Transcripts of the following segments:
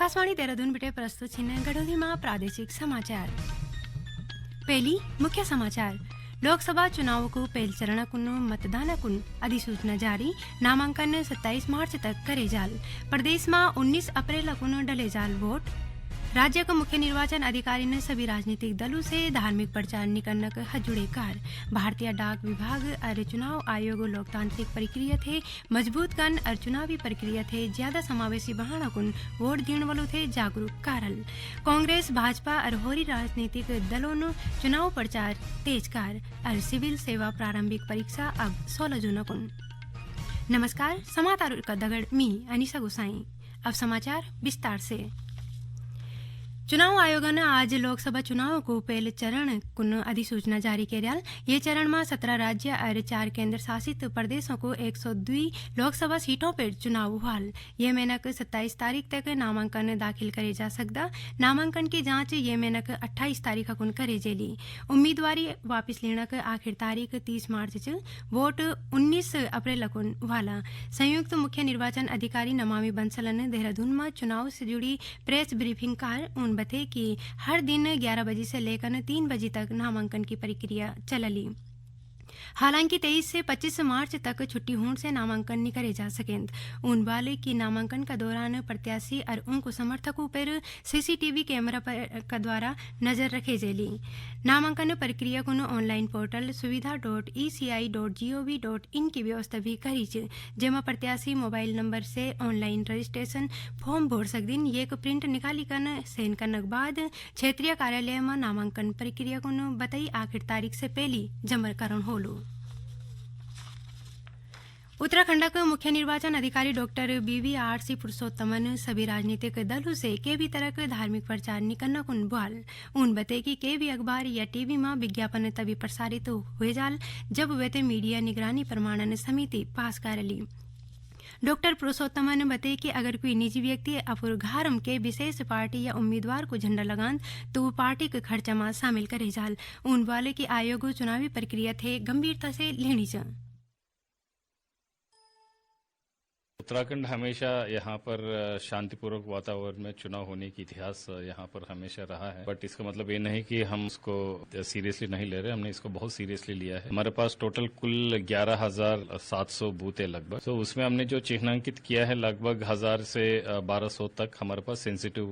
आकाशवाणी देहरादून बिटे प्रस्तुत छिन्न गढ़ोली में प्रादेशिक समाचार। पहली मुख्य समाचार। लोकसभा चुनाव को पहल चरण कुन मतदान कुन अधिसूचना जारी। नामांकन 27 मार्च तक करे जाल। प्रदेश में 19 अप्रैल कुन डले जाल वोट। राज्य का मुख्य निर्वाचन अधिकारी ने सभी राजनीतिक दलों से धार्मिक प्रचार निकलने का जुड़े कार। भारतीय डाक विभाग और चुनाव आयोग लोकतांत्रिक प्रक्रिया थे मजबूत कन और चुनावी प्रक्रिया थे ज्यादा समावेशी बढ़ाना कुन वोट देने वालों थे जागरूक कारल। कांग्रेस भाजपा और होरी राजनीतिक दलों ने चुनाव प्रचार तेज कार और सिविल सेवा प्रारंभिक परीक्षा अब 16 जून कुन। नमस्कार, समाचार का दगड़ मी अनिसा गुसाई। अब समाचार विस्तार से। चुनाव आयोग ने आज लोकसभा चुनाव को पहले चरण कुन अधिसूचना जारी करियाल। ये चरण में 17 राज्य और 4 केंद्र शासित प्रदेशों को 102 लोकसभा सीटों पर चुनाव हुआल। ये मेनक 27 तारीख तक नामांकन दाखिल करे जा सकता। नामांकन की जांच ये मेनक 28 तारीख कुन करे जेली। उम्मीदवारी वापस लेने का आखिर तारीख 30 मार्च च वोट 19 अप्रैल कुन वाला। संयुक्त मुख्य निर्वाचन अधिकारी नमामि बंसल ने देहरादून में चुनाव से जुड़ी प्रेस ब्रीफिंग कार बते कि हर दिन 11 बजे से लेकर 3 बजे तक नामांकन की प्रक्रिया चलली। हालांकि 23 से 25 मार्च तक छुट्टी होने से नामांकन नहीं करे जा सकेंद। उन वाले की नामांकन का दौरान प्रत्याशी और उनको समर्थकों पर सीसीटीवी कैमरा का द्वारा नजर रखे जेली। नामांकन प्रक्रिया को ऑनलाइन पोर्टल suvidha.eci.gov.in की व्यवस्था भी करी जेमा प्रत्याशी मोबाइल नंबर से ऑनलाइन रजिस्ट्रेशन फॉर्म भर सकदिन। ये को प्रिंट निकाली कर सेन करने के बाद क्षेत्रीय कार्यालय में नामांकन प्रक्रिया को बताई आखिर तारीख से पहली जमा करण होलो। उत्तराखंड का मुख्य निर्वाचन अधिकारी डॉक्टर BVRC पुरुषोत्तमन सभी राजनीतिक दलों से के भी तरह के धार्मिक प्रचार निकलना कुन बुआल। उन बते कि के भी अखबार या टीवी में विज्ञापन तभी प्रसारित हुए जाल जब वे मीडिया निगरानी प्रमाणन समिति पास कर ली। डॉक्टर पुरुषोत्तमन ने बताया कि अगर कोई निजी व्यक्ति अपुर घारम के विशेष पार्टी या उम्मीदवार को झंडा लगान तो वो पार्टी के खर्चा में शामिल करे जाल। उन वाले की आयोग चुनावी प्रक्रिया थे गंभीरता से लेनी चाहिए। उत्तराखंड हमेशा यहाँ पर शांतिपूर्वक वातावरण में चुनाव होने की इतिहास यहाँ पर हमेशा रहा है। बट इसका मतलब ये नहीं कि हम इसको सीरियसली नहीं ले रहे। हमने इसको बहुत सीरियसली लिया है। हमारे पास टोटल कुल 11,700 बूथ है लगभग। तो उसमें हमने जो चिन्हांकित किया है लगभग 1000 से 1200 तक हमारे पास सेंसिटिव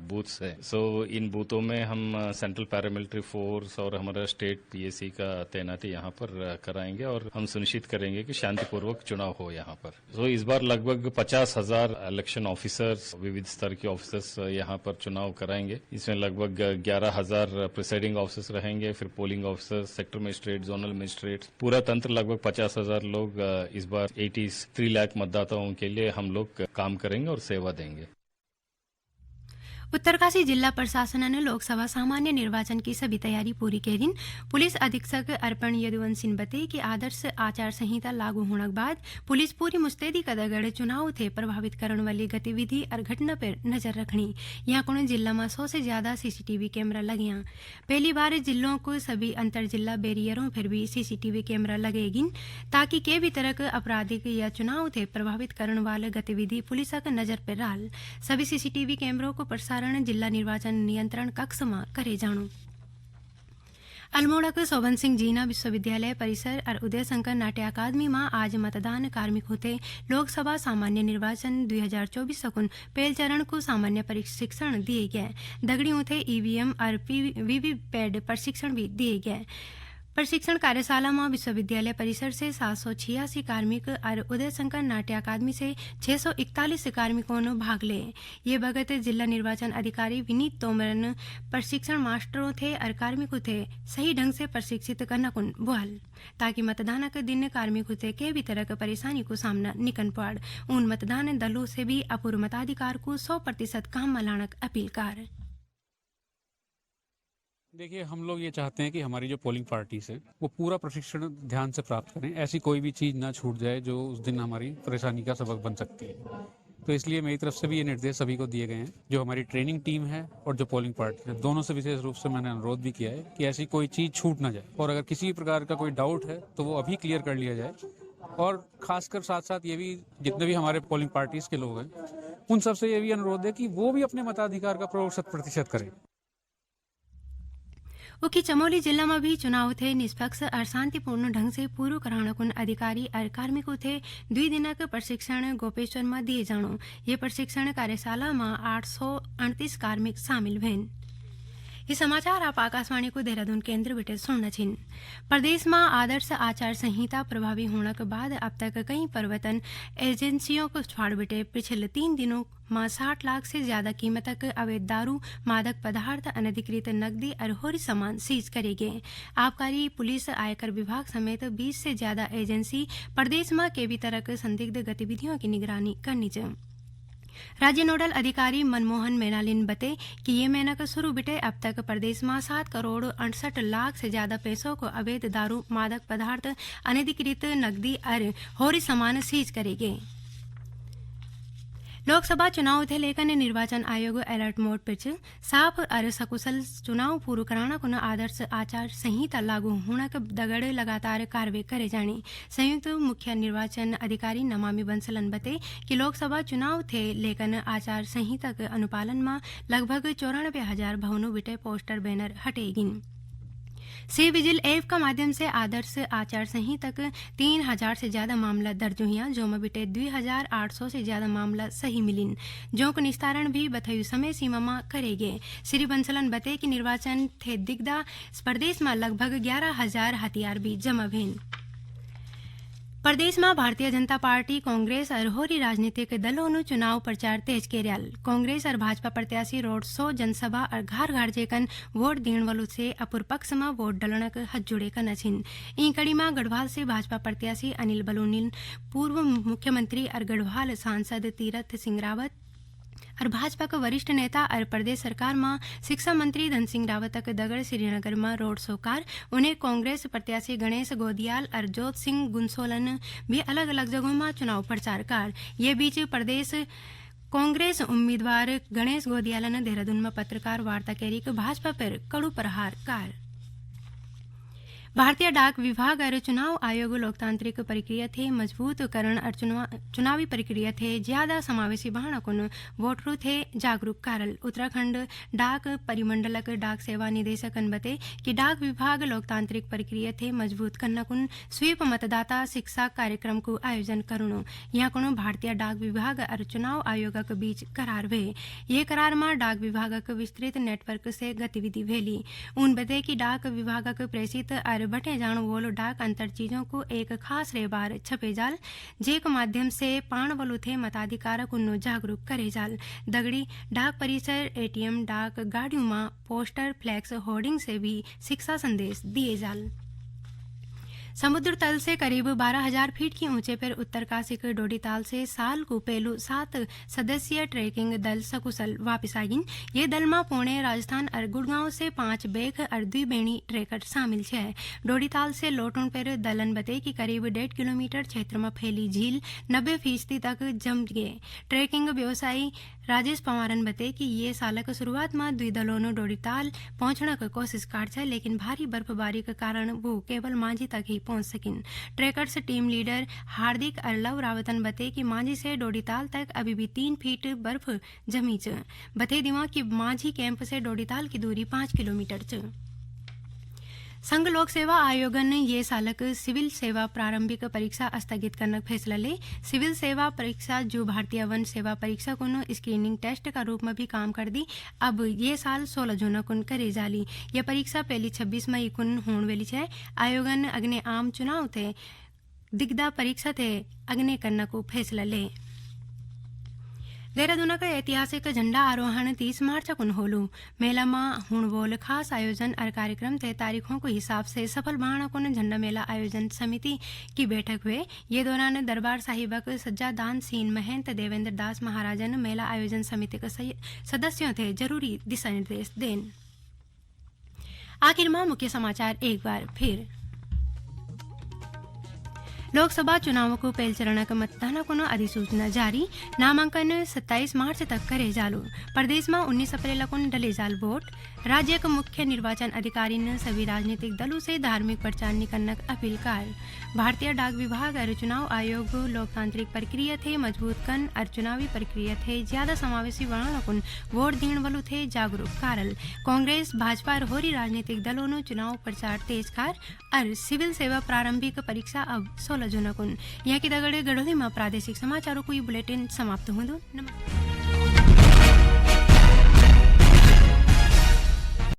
बूथ्स है। सो इन बूथों में हम सेंट्रल पैरामिलिट्री फोर्स और हमारा स्टेट PSC का तैनाती यहाँ पर कराएंगे और हम सुनिश्चित करेंगे कि शांतिपूर्वक चुनाव हो यहाँ पर। सो इस बार लगभग 50,000 इलेक्शन ऑफिसर्स विविध स्तर के ऑफिसर्स यहाँ पर चुनाव कराएंगे। इसमें लगभग 11,000 प्रिसाइडिंग ऑफिसर्स रहेंगे, फिर polling officers, sector magistrate, zonal magistrate, पूरा तंत्र लगभग 50,000 लोग। इस बार 83 लाख मतदाताओं के लिए हम लोग काम करेंगे और सेवा देंगे। उत्तरकाशी जिला प्रशासन ने लोकसभा सामान्य निर्वाचन की सभी तैयारी पूरी कर दी। पुलिस अधीक्षक अर्पण यदुवंशी ने बताया कि आदर्श आचार संहिता लागू होने के बाद पुलिस पूरी मुस्तैदी कदगड़ चुनाव थे प्रभावित करने वाली गतिविधि और घटना पर नजर रखनी। यहाँ को जिला में 100 से ज्यादा CCTV कैमरा लगे। पहली बार जिलों को सभी अंतर जिला बैरियरों पर भी CCTV कैमरा लगेगी ताकि के भी तरह के आपराधिक या चुनाव थे प्रभावित करने वाले गतिविधि पुलिस का नजर पर राल। सभी CCTV कैमरों को जिला निर्वाचन नियंत्रण कक्ष में करे जाणु। अल्मोड़ा के शोभन सिंह जीना विश्वविद्यालय परिसर और उदय शंकर नाट्य अकादमी में आज मतदान कार्मिक होते लोकसभा सामान्य निर्वाचन 2024 सकुन पहल चरण को सामान्य प्रशिक्षण दिए गए। दगड़ी होते EVM और वीवीपैट प्रशिक्षण भी दिए गए। प्रशिक्षण कार्यशाला में विश्वविद्यालय परिसर से 786 कार्मिक और उदय शंकर नाट्य अकादमी से 641 कार्मिकों ने भाग ले। ये भगत जिला निर्वाचन अधिकारी विनीत तोमर ने प्रशिक्षण मास्टरों थे और कार्मिकों थे सही ढंग से प्रशिक्षित करना कुन बुआल ताकि मतदान के दिन कार्मिकों थे के भी तरह की परेशानी को सामना निकन पड़। उन मतदान दलों से भी अपूर्व मताधिकार को 100% काम में लाने की अपील कर। देखिए, हम लोग ये चाहते हैं कि हमारी जो पोलिंग पार्टीज है वो पूरा प्रशिक्षण ध्यान से प्राप्त करें। ऐसी कोई भी चीज ना छूट जाए जो उस दिन हमारी परेशानी का सबक बन सकती है। तो इसलिए मेरी तरफ से भी ये निर्देश सभी को दिए गए हैं। जो हमारी ट्रेनिंग टीम है और जो पोलिंग पार्टी है, दोनों से विशेष रूप से मैंने अनुरोध भी किया है कि ऐसी कोई चीज छूट ना जाए और अगर किसी प्रकार का कोई डाउट है तो वो अभी क्लियर कर लिया जाए। और खासकर साथ साथ ये भी जितने भी हमारे पोलिंग पार्टीज के लोग हैं उन सबसे ये भी अनुरोध है कि वो भी अपने मताधिकार का प्रयोग 100% करें। उकी चमोली जिला में भी चुनाव थे निष्पक्ष और शांतिपूर्ण ढंग से पूर्ण कराने कुन अधिकारी और कार्मिकों थे 2 दिनक प्रशिक्षण गोपेश्वर में दिए जानो। ये प्रशिक्षण कार्यशाला में 838 कार्मिक शामिल भेन। ये समाचार आप आकाशवाणी को देहरादून केंद्र बिटे सुनना छिन। प्रदेश में आदर्श आचार संहिता प्रभावी होने के बाद अब तक कई परिवर्तन एजेंसियों को छोड़ बिटे पिछले 3 दिनों में 60 लाख से ज्यादा कीमत तक अवैध दारू, मादक पदार्थ, अनधिकृत नकदी और होरी सामान सीज करे गए। आबकारी, पुलिस, आयकर विभाग समेत 20 से ज्यादा एजेंसी प्रदेश में के भी तरह के संदिग्ध गतिविधियों की निगरानी करनी चाहिए। राज्य नोडल अधिकारी मनमोहन मेनालिन बते कि ये महीना का शुरू बिटे अब तक प्रदेश में 7 करोड़ 68 लाख से ज्यादा पैसों को अवैध दारू, मादक पदार्थ, अनधिकृत नकदी और होरी सामान सीज करेंगे। लोकसभा चुनाव थे लेकर निर्वाचन आयोग अलर्ट मोड पर साफ और सकुशल चुनाव पूरा कराना कुन आदर्श आचार संहिता लागू होने के दगड़ लगातार कार्रवाई करे जाने। संयुक्त मुख्य निर्वाचन अधिकारी नमामि बंसलन बते कि लोकसभा चुनाव थे लेकर आचार संहिता के अनुपालन में लगभग 94,000 भवनों बिटे poster banner हटेगिन। C vigil app का माध्यम से आदर्श आचार संहिता तक 3,000 से ज्यादा मामला दर्ज हुआ, जो में बिटे 2,800 से ज्यादा मामला सही मिलिन, जो का निस्तारण भी बथयु समय सीमा में करेगे। श्री बंसलन बते कि निर्वाचन थे दिग्दा प्रदेश में लगभग 11,000 हथियार भी जमा भेन। प्रदेश में भारतीय जनता पार्टी, कांग्रेस और होरी राजनीतिक दलों ने चुनाव प्रचार तेज केरियाल। कांग्रेस और भाजपा प्रत्याशी रोड शो, जनसभा और घर घर जेकन वोट देने वालों से अपूर्व पक्ष में वोट डलने के हथ जुड़े का नछिन। ई कड़ी में गढ़वाल से भाजपा प्रत्याशी अनिल बलूनी, पूर्व मुख्यमंत्री और गढ़वाल सांसद तीरथ सिंह रावत और भाजपा के वरिष्ठ नेता और प्रदेश सरकार में शिक्षा मंत्री धन सिंह रावत के दगड़ श्रीनगर में रोड शो कार। उन्हें कांग्रेस प्रत्याशी गणेश गोदियाल और जोत सिंह गुंसोलन भी अलग अलग जगहों में चुनाव प्रचार कार। ये बीच प्रदेश कांग्रेस उम्मीदवार गणेश गोदियाल ने देहरादून में पत्रकार वार्ता करी कि भाजपा पर कड़ू प्रहार कार। भारतीय डाक विभाग और चुनाव आयोग लोकतांत्रिक प्रक्रिया थे मजबूत करण और चुनावी प्रक्रिया थे ज्यादा समावेशी बनाना कुन वोटरों थे जागरूक कारल। उत्तराखंड डाक परिमंडलक डाक सेवा निदेशकन बते कि डाक विभाग लोकतांत्रिक प्रक्रिया थे मजबूत करना कुन स्वीप मतदाता शिक्षा कार्यक्रम को आयोजन करुणो। यहाँ कुनो भारतीय डाक विभाग और चुनाव आयोग के बीच करार भे। ये करार में डाक विभाग के विस्तृत नेटवर्क से गतिविधि भेली। उन बते कि डाक विभाग के प्रेषित और बटे जान वोलो डाक अंतर चीजों को एक खास रेबार छपे जाल, जेक माध्यम से पाण वलु थे मताधिकार कुन्नो जागरूक करे जाल। दगड़ी डाक परिसर, एटीएम, डाक गाड़ियों में पोस्टर, फ्लैक्स, होर्डिंग से भी शिक्षा संदेश दिए जाल। समुद्र तल से करीब 12,000 फीट की ऊंचे पर उत्तरकाशी के डोडीताल से साल को पहलू 7 सदस्यीय ट्रेकिंग दल सकुशल वापस आगिन। ये दल में पुणे, राजस्थान और गुड़गांव से 5 बैग और 2 बेणी ट्रेकर शामिल है। डोडीताल से लौटने पर दलन बते कि करीब 1.5 किलोमीटर क्षेत्र में फैली झील 90% तक जम गए। ट्रेकिंग व्यवसायी राजेश पवारन बते कि ये साल के शुरुआत में 2 दलों ने डोडीताल पहुंचने की कोशिश कर छे, लेकिन भारी बर्फबारी के कारण वो केवल मांझी तक ही पहुंच सकिन। ट्रेकर्स टीम लीडर हार्दिक और लव रावतन बते कि मांझी से डोडीताल तक अभी भी 3 फीट बर्फ जमी च। बते दिवा कि मांझी कैंप से डोडीताल की दूरी 5 किलोमीटर च। संघ लोक सेवा आयोग ने ये सालक सिविल सेवा प्रारंभिक परीक्षा स्थगित करने का फैसला ले। सिविल सेवा परीक्षा जो भारतीय वन सेवा परीक्षा को स्क्रीनिंग टेस्ट का रूप में भी काम कर दी, अब ये साल 16 जून को करे जाली। यह परीक्षा पहली 26 मई को होने वाली है। आयोग ने अग्नि आम चुनाव थे दिग्दा परीक्षा थे अग्नि करने को फैसला ले। देहरादून का ऐतिहासिक झंडा आरोहण 30 मार्च को होलू। मेला में हुणवोल खास आयोजन और कार्यक्रम तय तारीखों के हिसाब से सफल बहाना को झंडा मेला आयोजन समिति की बैठक हुए। ये दौरान दरबार साहिबक सज्जादान सीन महंत देवेंद्र दास महाराजन मेला आयोजन समिति के सदस्यों थे जरूरी दिशा निर्देश देन। आखिर में मुख्य समाचार एक बार फिर। लोकसभा चुनाव को पहल चरण का मतदान को अधिसूचना जारी नामांकन 27 मार्च तक करे जालू प्रदेश में 19 अप्रैल को डले जाल वोट राज्य के मुख्य निर्वाचन अधिकारी ने सभी राजनीतिक दलों से धार्मिक प्रचार नहीं करने की अपील कर भारतीय डाक विभाग और चुनाव आयोग लोकतांत्रिक प्रक्रिया थे मजबूत कन और चुनावी प्रक्रिया थे ज्यादा समावेशी बनाने को वोट देने वालों थे जागरूक कारल कांग्रेस भाजपा और होरी राजनीतिक दलों ने चुनाव प्रचार तेज कर और सिविल सेवा प्रारंभिक परीक्षा अब 16 जून को यहाँ की दगड़े गढ़ोली में प्रादेशिक समाचारों को ये बुलेटिन समाप्त हुआ। नमस्कार।